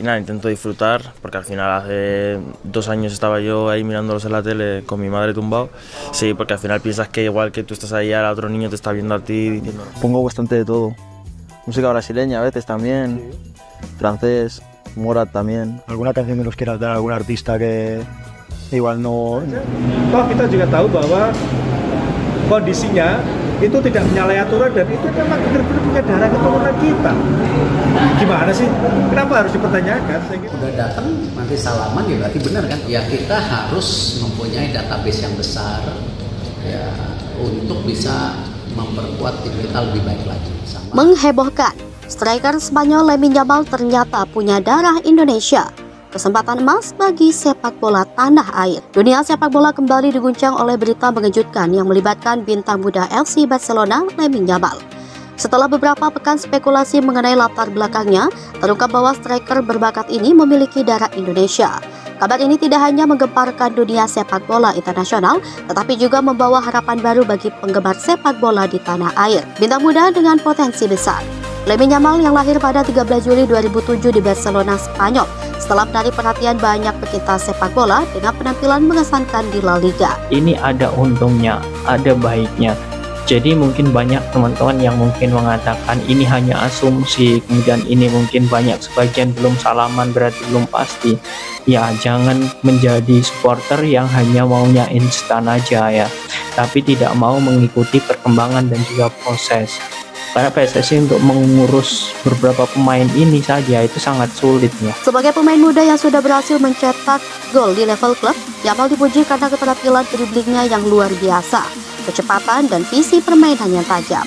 y nada, intento disfrutar porque al final hace 2 años estaba yo ahí mirándolos en la tele con mi madre tumbado. Sí, porque al final piensas que igual que tú estás ahí, al otro niño te está viendo a ti diciendo. Pongo bastante de todo, música brasileña a veces también, francés, Morat también. ¿Alguna canción que nos quieras dar, algún artista que igual no? Toh kita juga tahu bahwa kondisinya itu tidak menyalahi aturan dan itu memang benar-benar punya darah keturunan kita. Gimana sih? Kenapa harus dipertanyakan? Udah datang nanti salaman ya berarti benar kan? Ya kita harus mempunyai database yang besar ya untuk bisa memperkuat tim kita lebih baik lagi. Menghebohkan, striker Spanyol Lamine Yamal ternyata punya darah Indonesia. Kesempatan emas bagi sepak bola tanah air. Dunia sepak bola kembali diguncang oleh berita mengejutkan yang melibatkan bintang muda FC Barcelona Lamine Yamal. Setelah beberapa pekan spekulasi mengenai latar belakangnya, terungkap bahwa striker berbakat ini memiliki darah Indonesia. Kabar ini tidak hanya menggemparkan dunia sepak bola internasional, tetapi juga membawa harapan baru bagi penggemar sepak bola di tanah air. Bintang muda dengan potensi besar. Lamine Yamal yang lahir pada 13 Juli 2007 di Barcelona, Spanyol, setelah menarik perhatian banyak pecinta sepak bola dengan penampilan mengesankan di La Liga. Ini ada untungnya, ada baiknya. Jadi mungkin banyak teman-teman yang mungkin mengatakan ini hanya asumsi, kemudian ini mungkin banyak sebagian belum salaman berarti belum pasti. Ya, jangan menjadi supporter yang hanya maunya instan aja ya, tapi tidak mau mengikuti perkembangan dan juga proses. Karena PSSI untuk mengurus beberapa pemain ini saja itu sangat sulit ya. Sebagai pemain muda yang sudah berhasil mencetak gol di level klub, Yamal dipuji karena keterampilan driblingnya yang luar biasa, kecepatan dan visi permainan yang tajam.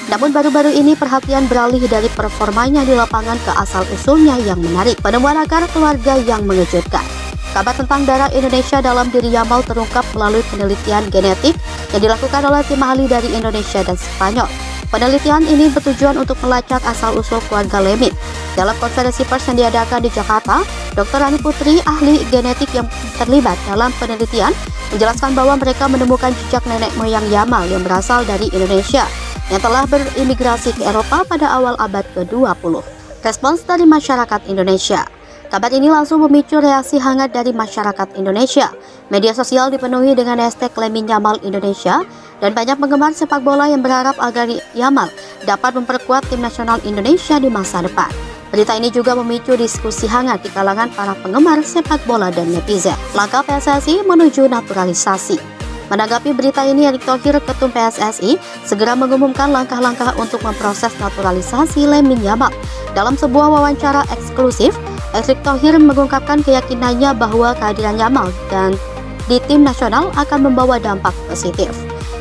Namun baru-baru ini perhatian beralih dari performanya di lapangan ke asal-usulnya yang menarik, penemuan akar keluarga yang mengejutkan. Kabar tentang darah Indonesia dalam diri Yamal terungkap melalui penelitian genetik yang dilakukan oleh tim ahli dari Indonesia dan Spanyol. Penelitian ini bertujuan untuk melacak asal-usul keluarga Lamine. Dalam konferensi pers yang diadakan di Jakarta, Dr. Rani Putri, ahli genetik yang terlibat dalam penelitian, menjelaskan bahwa mereka menemukan jejak nenek moyang Yamal yang berasal dari Indonesia, yang telah berimigrasi ke Eropa pada awal abad ke-20. Respons dari masyarakat Indonesia. Kabar ini langsung memicu reaksi hangat dari masyarakat Indonesia. Media sosial dipenuhi dengan hashtag Lamine Yamal Indonesia, dan banyak penggemar sepak bola yang berharap agar Yamal dapat memperkuat tim nasional Indonesia di masa depan. Berita ini juga memicu diskusi hangat di kalangan para penggemar sepak bola dan netizen. Langkah PSSI menuju naturalisasi. Menanggapi berita ini, Erick Thohir, Ketum PSSI, segera mengumumkan langkah-langkah untuk memproses naturalisasi Lamine Yamal. Dalam sebuah wawancara eksklusif, Erick Thohir mengungkapkan keyakinannya bahwa kehadiran Yamal dan di tim nasional akan membawa dampak positif.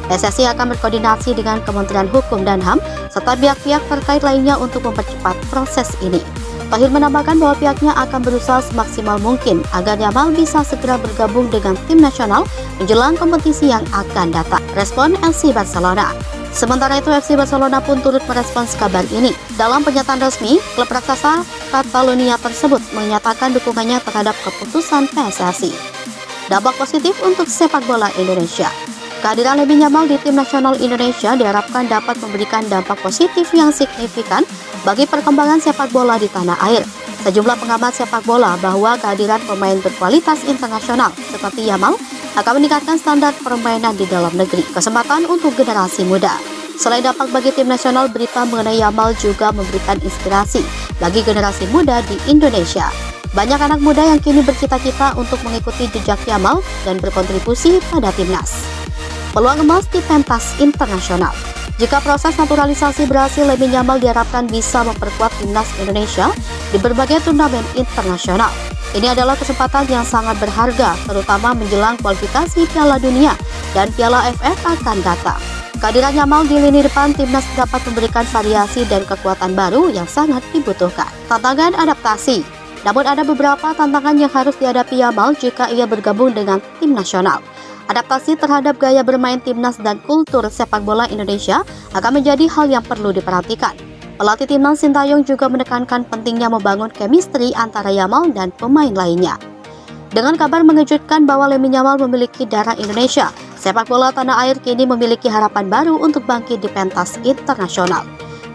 PSSI akan berkoordinasi dengan Kementerian Hukum dan HAM serta pihak-pihak terkait lainnya untuk mempercepat proses ini. Thohir menambahkan bahwa pihaknya akan berusaha semaksimal mungkin agar Yamal bisa segera bergabung dengan tim nasional menjelang kompetisi yang akan datang. Respon FC Barcelona. Sementara itu, FC Barcelona pun turut merespons kabar ini. Dalam pernyataan resmi, klub raksasa Catalonia tersebut menyatakan dukungannya terhadap keputusan PSSI. Dampak positif untuk sepak bola Indonesia. Kehadiran Lamine Yamal di tim nasional Indonesia diharapkan dapat memberikan dampak positif yang signifikan bagi perkembangan sepak bola di tanah air. Sejumlah pengamat sepak bola bahwa kehadiran pemain berkualitas internasional seperti Yamal akan meningkatkan standar permainan di dalam negeri, kesempatan untuk generasi muda. Selain dampak bagi tim nasional, berita mengenai Yamal juga memberikan inspirasi bagi generasi muda di Indonesia. Banyak anak muda yang kini bercita-cita untuk mengikuti jejak Yamal dan berkontribusi pada timnas. Peluang emas di pentas internasional. Jika proses naturalisasi berhasil, Lamine Yamal diharapkan bisa memperkuat timnas Indonesia di berbagai turnamen internasional. Ini adalah kesempatan yang sangat berharga, terutama menjelang kualifikasi Piala Dunia dan Piala AFF akan datang. Kehadiran Yamal di lini depan timnas dapat memberikan variasi dan kekuatan baru yang sangat dibutuhkan. Tantangan adaptasi. Namun ada beberapa tantangan yang harus dihadapi Yamal jika ia bergabung dengan tim nasional. Adaptasi terhadap gaya bermain timnas dan kultur sepak bola Indonesia akan menjadi hal yang perlu diperhatikan. Pelatih timnas Sintayong juga menekankan pentingnya membangun chemistry antara Yamal dan pemain lainnya. Dengan kabar mengejutkan bahwa Lamine Yamal memiliki darah Indonesia, sepak bola tanah air kini memiliki harapan baru untuk bangkit di pentas internasional.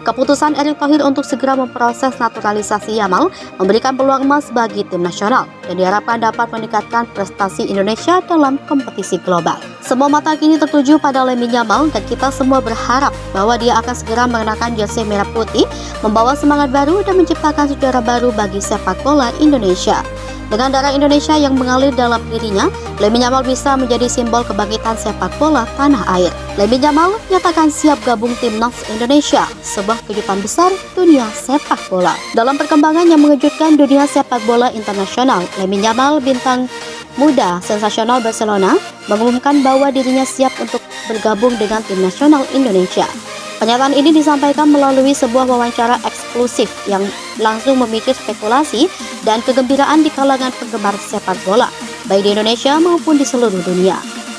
Keputusan Erick Thohir untuk segera memproses naturalisasi Yamal memberikan peluang emas bagi tim nasional dan diharapkan dapat meningkatkan prestasi Indonesia dalam kompetisi global. Semua mata kini tertuju pada Lamine Yamal dan kita semua berharap bahwa dia akan segera mengenakan jersey merah putih, membawa semangat baru dan menciptakan sejarah baru bagi sepak bola Indonesia. Dengan darah Indonesia yang mengalir dalam dirinya, Lamine Yamal bisa menjadi simbol kebangkitan sepak bola tanah air. Lamine Yamal menyatakan siap gabung timnas Indonesia, sebuah kejutan besar dunia sepak bola. Dalam perkembangan yang mengejutkan dunia sepak bola internasional, Lamine Yamal, bintang muda sensasional Barcelona, mengumumkan bahwa dirinya siap untuk bergabung dengan tim nasional Indonesia. Pernyataan ini disampaikan melalui sebuah wawancara eksklusif yang langsung memicu spekulasi dan kegembiraan di kalangan penggemar sepak bola, baik di Indonesia maupun di seluruh dunia.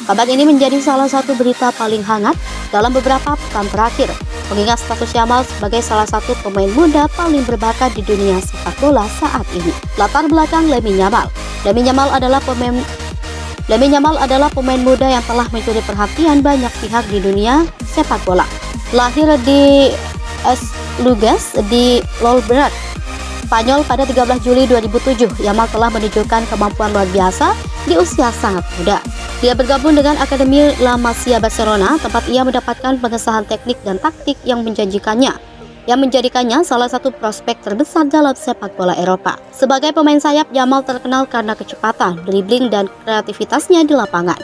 Kabar ini menjadi salah satu berita paling hangat dalam beberapa pekan terakhir, mengingat status Yamal sebagai salah satu pemain muda paling berbakat di dunia sepak bola saat ini. Latar belakang Lamine Yamal. Lamine Yamal adalah pemain muda yang telah mencuri perhatian banyak pihak di dunia sepak bola. Lahir di Luges di Llobregat, Spanyol pada 13 Juli 2007, Yamal telah menunjukkan kemampuan luar biasa di usia sangat muda. Dia bergabung dengan Akademi La Masia Barcelona, tempat ia mendapatkan pengesahan teknik dan taktik yang menjadikannya salah satu prospek terbesar dalam sepak bola Eropa. Sebagai pemain sayap, Yamal terkenal karena kecepatan, dribbling, dan kreativitasnya di lapangan.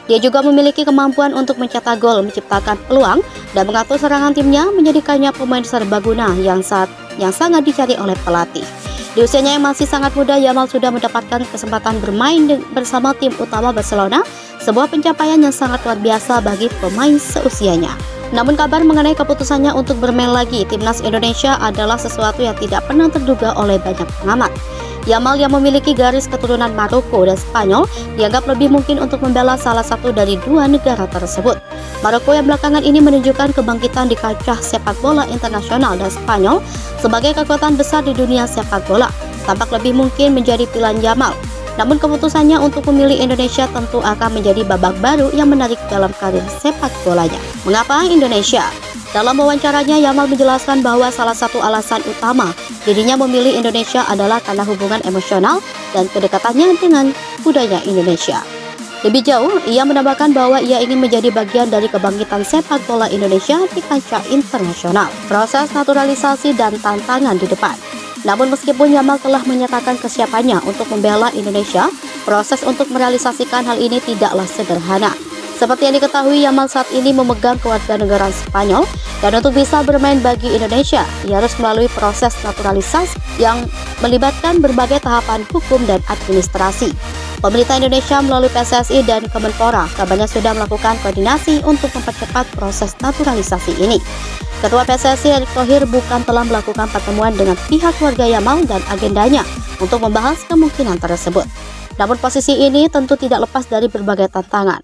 Dia juga memiliki kemampuan untuk mencetak gol, menciptakan peluang, dan mengatur serangan timnya, menjadikannya pemain serbaguna yang sangat dicari oleh pelatih. Di usianya yang masih sangat muda, Yamal sudah mendapatkan kesempatan bermain bersama tim utama Barcelona, sebuah pencapaian yang sangat luar biasa bagi pemain seusianya. Namun kabar mengenai keputusannya untuk bermain lagi timnas Indonesia adalah sesuatu yang tidak pernah terduga oleh banyak pengamat. Yamal yang memiliki garis keturunan Maroko dan Spanyol dianggap lebih mungkin untuk membela salah satu dari dua negara tersebut. Maroko yang belakangan ini menunjukkan kebangkitan di kancah sepak bola internasional dan Spanyol sebagai kekuatan besar di dunia sepak bola tampak lebih mungkin menjadi pilihan Yamal. Namun keputusannya untuk memilih Indonesia tentu akan menjadi babak baru yang menarik dalam karir sepak bolanya. Mengapa Indonesia? Dalam wawancaranya, Yamal menjelaskan bahwa salah satu alasan utama dirinya memilih Indonesia adalah karena hubungan emosional dan kedekatannya dengan budaya Indonesia. Lebih jauh, ia menambahkan bahwa ia ingin menjadi bagian dari kebangkitan sepak bola Indonesia di kancah internasional. Proses naturalisasi dan tantangan di depan. Namun meskipun Yamal telah menyatakan kesiapannya untuk membela Indonesia, proses untuk merealisasikan hal ini tidaklah sederhana. Seperti yang diketahui, Yamal saat ini memegang kewarganegaraan Spanyol, dan untuk bisa bermain bagi Indonesia, ia harus melalui proses naturalisasi yang melibatkan berbagai tahapan hukum dan administrasi. Pemerintah Indonesia melalui PSSI dan Kemenpora kabarnya sudah melakukan koordinasi untuk mempercepat proses naturalisasi ini. Ketua PSSI Erick Thohir bukan telah melakukan pertemuan dengan pihak keluarga Yamal dan agendanya untuk membahas kemungkinan tersebut. Namun posisi ini tentu tidak lepas dari berbagai tantangan.